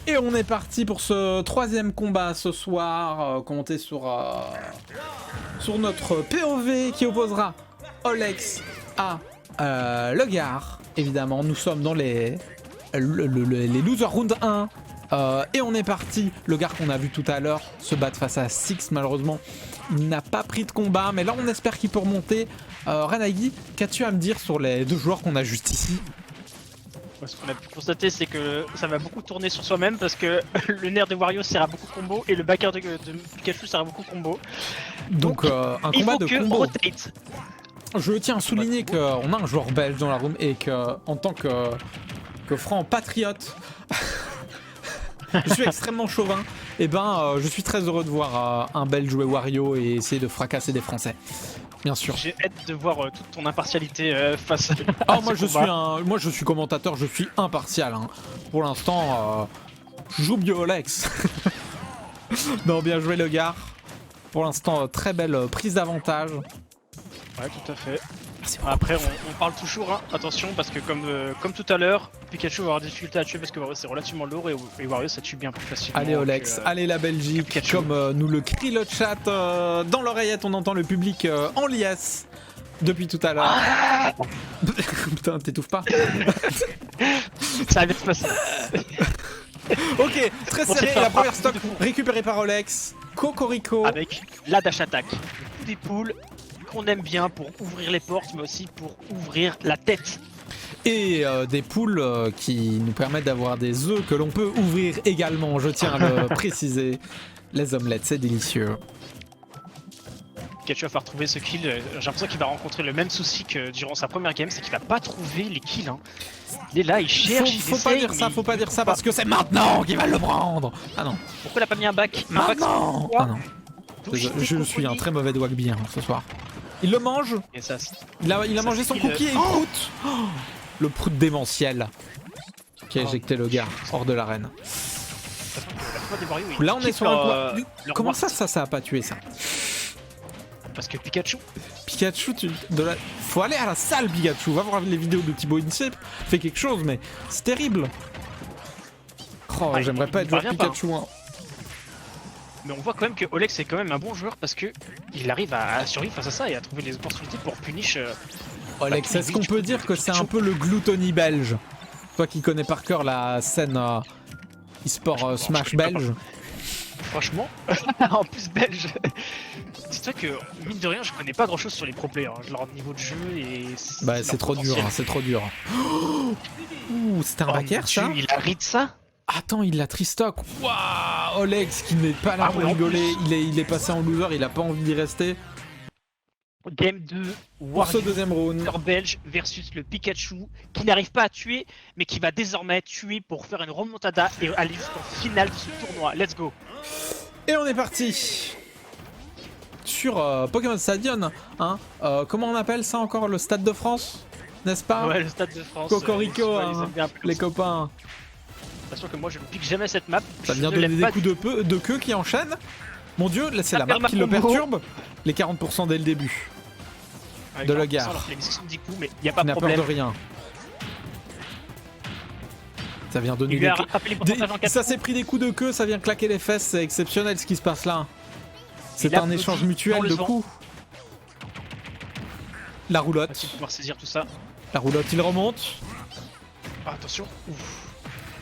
Et on est parti pour ce troisième combat ce soir. Comptez sur notre POV qui opposera Olex à Legar. Évidemment, nous sommes dans les loser round 1. Et on est parti. Legar qu'on a vu tout à l'heure se battre face à Six. Malheureusement, il n'a pas pris de combat. Mais là, on espère qu'il peut remonter. Renagi, qu'as-tu à me dire sur les deux joueurs qu'on a juste ici? Ce qu'on a pu constater, c'est que ça va beaucoup tourner sur soi-même parce que le nerf de Wario sert à beaucoup combo et le backer de Pikachu sert à beaucoup combo. Donc un combat de combo. Rotate. Je tiens à souligner qu'on a un joueur belge dans la room et que en tant que franc patriote, je suis extrêmement chauvin. Et je suis très heureux de voir un belge jouer Wario et essayer de fracasser des Français. Bien sûr. J'ai hâte de voir toute ton impartialité face à moi je suis commentateur, je suis impartial. Hein. Pour l'instant, je joue bio Olex. Non, bien joué le gars. Pour l'instant, très belle prise d'avantage. Ouais, tout à fait. Après, on parle toujours, hein. Attention, parce que comme tout à l'heure, Pikachu va avoir des difficultés à tuer parce que Wario c'est relativement lourd et Wario ça tue bien plus facilement. Allez Olex, allez la Belgique, comme nous le crie le chat dans l'oreillette, on entend le public en liesse depuis tout à l'heure. Ah putain, t'étouffes pas. Ça va bien se passer. Ok, très serré, la première stock récupérée par Olex. Cocorico. Avec la dash attack, le coup des poules qu'on aime bien pour ouvrir les portes mais aussi pour ouvrir la tête. Et des poules qui nous permettent d'avoir des œufs que l'on peut ouvrir également, je tiens à le préciser. Les omelettes, c'est délicieux. Pikachu va falloir trouver ce kill, j'ai l'impression qu'il va rencontrer le même souci que durant sa première game, c'est qu'il va pas trouver les kills. Hein. Il est là, il cherche, faut pas dire ça parce que c'est maintenant qu'il va le prendre. Ah non. Pourquoi il a pas mis un back? Maintenant. Ah non. Je suis un très mauvais Dwagby ce soir. Il le mange. Et ça, il a mangé son cookie et il proute. Le prout démentiel qui a éjecté le gars hors de l'arène. Là on est sur un comment ça a pas tué ça? Parce que Pikachu, faut aller à la salle Pikachu. Va voir les vidéos de Thibaut Inchip. Fait quelque chose mais c'est terrible. Oh, j'aimerais pas être joueur Pikachu. Hein. Mais on voit quand même que Olex est quand même un bon joueur parce que il arrive à survivre face à ça et à trouver les opportunités pour punish. Olex, est-ce qu'on peut dire que c'est un peu le Gluttony belge? Toi qui connais par cœur la scène e-sport Smash belge. Franchement, en plus belge. Dis-toi que mine de rien, je connais pas grand-chose sur les pro players. Leur niveau de jeu et. Bah c'est trop dur, hein, c'est trop dur. Ouh, c'était un backer ça? Il a rid ça? Attends, il l'a tristock. Waouh, Olex qui n'est pas là pour rigoler. Il est passé en loser, il a pas envie d'y rester. Game 2, pour ce deuxième round. Belge versus le Pikachu qui n'arrive pas à tuer, mais qui va désormais tuer pour faire une remontada et aller jusqu'en finale de ce tournoi. Let's go. Et on est parti sur Pokémon Stadium. Hein. Comment on appelle ça encore? Le Stade de France, n'est-ce pas? Ouais, le Stade de France. Cocorico, les copains. Attention que moi je ne pique jamais cette map. Ça vient de donner des coups de queue qui enchaînent. Mon dieu, là c'est la map qui le perturbe. Les 40% dès le début. De Legar. Mais il n'y a pas de problème. Peur de rien. Ça vient donner ça s'est pris des coups de queue, ça vient claquer les fesses, c'est exceptionnel ce qui se passe là. C'est un échange mutuel de coups. La roulotte. On va pouvoir saisir tout ça. La roulotte, il remonte. Attention. Ouf.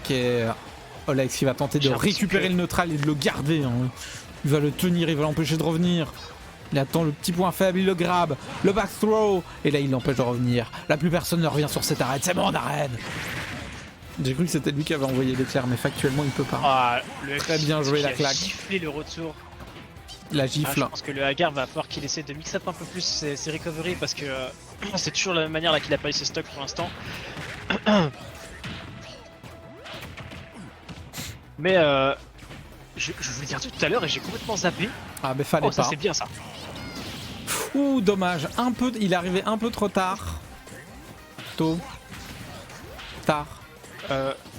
Ok, Olex qui va tenter de récupérer le neutral et de le garder. Hein. Il va le tenir, il va l'empêcher de revenir. Il attend le petit point faible, il le grabe. Le back throw. Et là, il l'empêche de revenir. Là, plus personne ne revient sur cette arène. C'est mon arène. J'ai cru que c'était lui qui avait envoyé l'éclair, mais factuellement, il peut pas. Ah, très bien joué la claque. Il a giflé le retour. La gifle. Je pense que le Hagar va falloir qu'il essaie de mix up un peu plus ses recoveries parce que c'est toujours la même manière là qu'il a pas eu ses stocks pour l'instant. Mais je voulais dire tout à l'heure et j'ai complètement zappé. Ah mais fallait pas. Ça c'est bien ça. Ouh dommage, il est arrivé un peu trop tard. Tôt. Tard.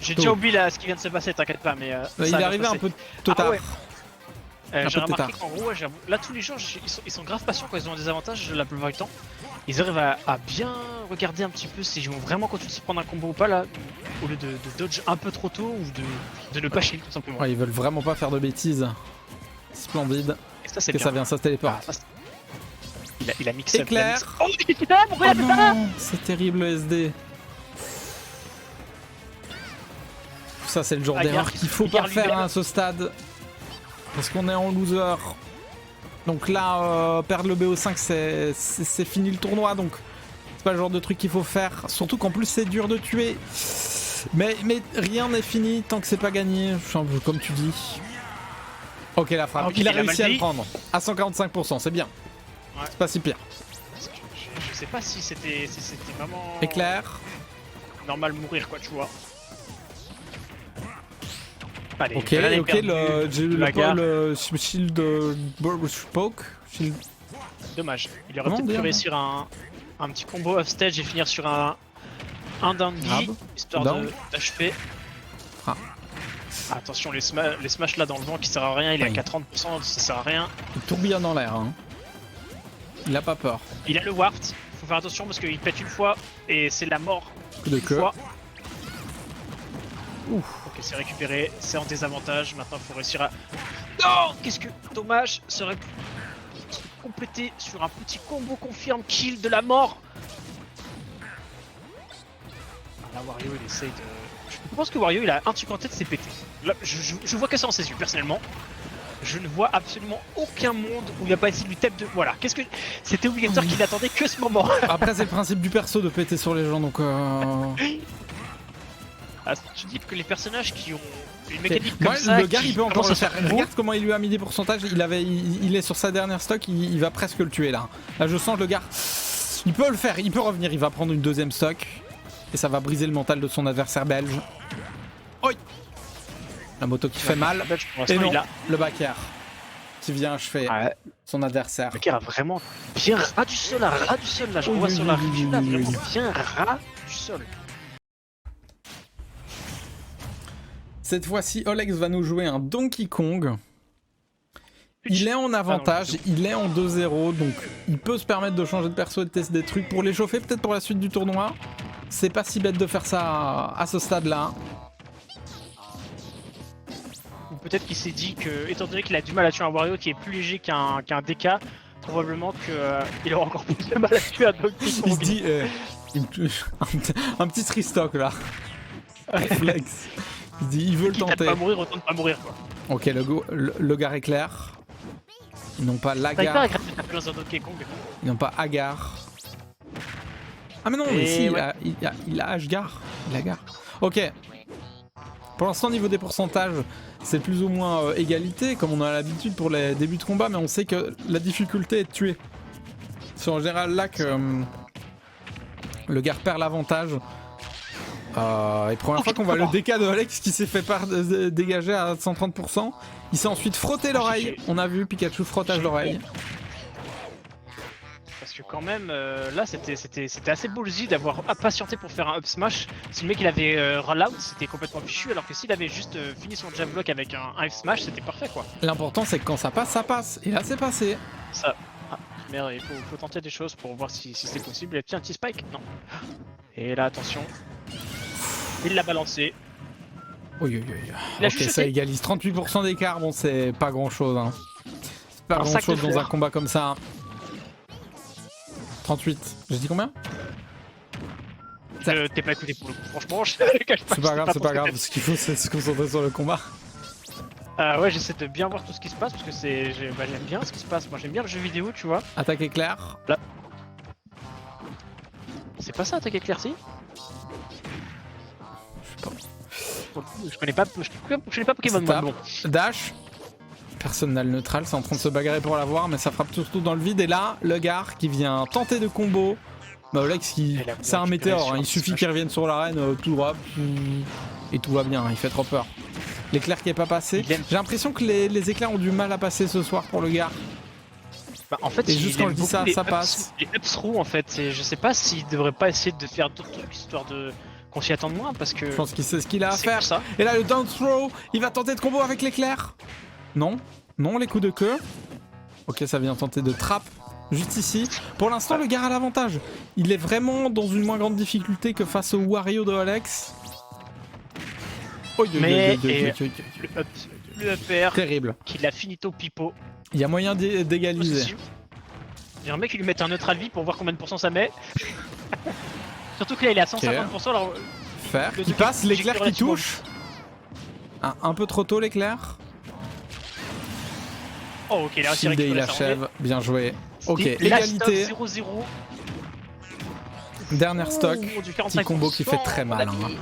J'ai déjà oublié là ce qui vient de se passer, t'inquiète pas mais il est arrivé un peu trop tard. Ouais. J'ai remarqué qu'en gros, là tous les gens ils sont grave patients quand ils ont des avantages la plupart du temps. Ils arrivent à bien regarder un petit peu s'ils vont vraiment continuer de se prendre un combo ou pas là. au lieu de dodge un peu trop tôt ou de ne pas shield tout simplement. Ouais, ils veulent vraiment pas faire de bêtises. Splendide. Et ça c'est Que bien. ça vient, ça se téléporte. Ah, ça, il a mixé. Éclair. Oh, il était là, pourquoi il a fait ça? C'est terrible le SD. Ça c'est le genre Agar d'erreur qui qu'il faut se pas regarde faire lui-même. à ce stade. Parce qu'on est en loser. Donc là, perdre le BO5 c'est fini le tournoi. Donc c'est pas le genre de truc qu'il faut faire. Surtout qu'en plus c'est dur de tuer. Mais rien n'est fini tant que c'est pas gagné. Comme tu dis. Ok, la frappe. Ah, ok, il a il a réussi à mal le dit. prendre. À 145%, c'est bien. Ouais. C'est pas si pire. Parce que je sais pas si c'était vraiment Éclair. normal mourir quoi, tu vois. Allez, Ok, là, il est ok, perdu. j'ai La gare. le shield poke. Shield. Dommage. Il aurait Comment peut-être pu dire, réussir un petit combo off stage et finir sur un down B, Grab. histoire Down. d'achever. Ah. Attention, les smash là dans le vent qui sert à rien, il est Oui. à 30%, ça sert à rien. Il tourbillonne dans l'air. Hein. Il a pas peur. Il a le waft, faut faire attention parce qu'il pète une fois et c'est la mort. Coup de Une queue. fois. Ouf. Ok, c'est récupéré, c'est en désavantage. Maintenant, il faut réussir à. Non, qu'est-ce que dommage, ça aurait pu se compléter sur un petit combo confirme kill de la mort. Là, Wario, il essaye de. Je pense que Wario, il a un truc en tête, c'est pété. Là, je vois que ça en ses yeux, personnellement. Je ne vois absolument aucun monde où il n'a pas essayé de lui taper de. Voilà, qu'est-ce que. C'était obligatoire qu'il attendait que ce moment. Après, c'est le principe du perso de péter sur les gens, donc. Ah, tu dis que les personnages qui ont une mécanique Moi, comme ça. le gars, il peut encore le faire. Regarde. Regarde comment il lui a mis des pourcentages. Il est sur sa dernière stock. Il va presque le tuer là. Là, je sens le gars. Il peut le faire. Il peut revenir. Il va prendre une deuxième stock. Et ça va briser le mental de son adversaire belge. Oi. La moto qui fait mal. Et non, le back air qui vient achever son adversaire. Le gars a vraiment bien ras du sol, là, ras du sol là. Je Oui, vois oui, sur la oui, review oui, là, oui, vraiment oui. bien ras du sol. Cette fois-ci, Olex va nous jouer un Donkey Kong. Il est en avantage, il est en 2-0, donc il peut se permettre de changer de perso et de tester des trucs pour l'échauffer, peut-être pour la suite du tournoi. C'est pas si bête de faire ça à ce stade-là. Ou peut-être qu'il s'est dit que, étant donné qu'il a du mal à tuer un Wario qui est plus léger qu'un DK, probablement qu'il aura encore plus de mal à tuer un Donkey Kong. Il se dit, un petit restock là. Flex. Il se dit, il veut le Quitte à tenter. pas mourir, autant ne pas mourir quoi. Ok, le gars éclair. Ils n'ont pas T'arrives pas Lagar. à gratter ta place dans Donkey Kong. Ils n'ont pas Agar. Ah mais non, mais Et si, ouais. il a Ashgar. Il a Agar. Ok. Pour l'instant, au niveau des pourcentages, c'est plus ou moins égalité, comme on a l'habitude pour les débuts de combat, mais on sait que la difficulté est de tuer. C'est en général là que le gars perd l'avantage. Et première fois qu'on voit le DK de Alex qui s'est fait dégager à 130%. Il s'est ensuite frotté l'oreille. On a vu Pikachu frottage l'oreille. Parce que quand même, là c'était assez ballsy d'avoir patienté pour faire un up smash. Si le mec il avait run out, c'était complètement fichu, alors que s'il avait juste fini son jab block avec un up smash, c'était parfait quoi. L'important c'est que quand ça passe, ça passe. Et là c'est passé. Ça. Ah, merde, il faut tenter des choses pour voir si c'est possible. Et tiens, un petit spike? Non. Et là, attention. Il l'a balancé. Oui, oui, oui. Il a Ok, chuchoté. ça égalise 38% d'écart. Bon, c'est pas grand chose. Hein. C'est pas Un grand sac chose de dans un fleurs. combat comme ça. 38. J'ai dit combien? T'es pas écouté pour le coup, franchement. Je te cache C'est pas grave, c'est pas grave. pensé. Ce qu'il faut, c'est se concentrer sur le combat. Ouais, j'essaie de bien voir tout ce qui se passe parce que j'aime bien ce qui se passe. Moi, j'aime bien le jeu vidéo, tu vois. Attaque éclair. C'est pas ça, attaque éclair, si? Je sais pas. Je connais pas Pokémon, moi. Stab. Bon. Dash. Personne n'a le neutral, c'est en train de se bagarrer pour l'avoir, mais ça frappe surtout dans le vide. Et là, le gars qui vient tenter de combo. Bah, Olex, c'est un météore, hein. Il suffit qu'il revienne sur l'arène tout droit. Et tout va bien, il fait trop peur. L'éclair qui est pas passé. J'ai l'impression que les éclairs ont du mal à passer ce soir pour le gars. Bah, en fait, Et juste quand je dis ça, ça passe. Les ups through, en fait, et je sais pas s'il devrait pas essayer de faire d'autres trucs histoire de qu'on s'y attende moins parce que. Je pense qu'il sait ce qu'il a à c'est faire. pour ça. Et là, le down throw, il va tenter de combo avec l'éclair. Non, non, les coups de queue. Ok, ça vient tenter de trap juste ici. Pour l'instant, le gars a l'avantage. Il est vraiment dans une moins grande difficulté que face au Wario de Alex. Mais oi. le upper Terrible. qui l'a finito pipo. Il y a moyen d'égaliser. Possession. Il y a un mec qui lui met un neutral vie pour voir combien de pourcents ça met. Surtout que là il est à 150%. Alors, Faire. le Qui truc passe, est l'éclair qui relativement- touche. Un peu trop tôt l'éclair. Oh, ok, il a réussi à Shieldé, il récupérer sa achève. Bien joué. Ok, C'était la égalité. stock 0-0. Dernière stock. Ouh, du Petit combo qui fait très mal. mon Hein, ami.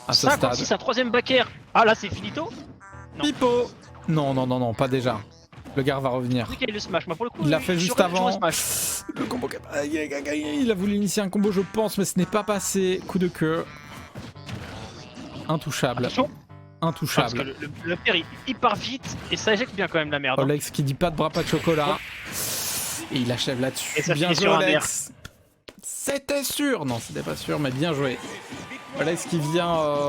à ce stade. 56, un troisième backer. Ah là c'est finito. Non. Pipo. Non, pas déjà. Le gars va revenir. Ok, le smash. Moi pour le coup, Il l'a fait je juste suis revenu avant. sur le smash. Le combo. Il a voulu initier un combo, je pense, mais ce n'est pas passé. Coup de queue. Intouchable. Attention. Parce que Intouchable. le père il part vite et ça éjecte bien quand même la merde. Hein. Olex qui dit pas de bras, pas de chocolat. Et il achève là-dessus. Et ça Bien finit joué, sur un Olex. C'était sûr. Non, c'était pas sûr, mais bien joué. Olex qui vient.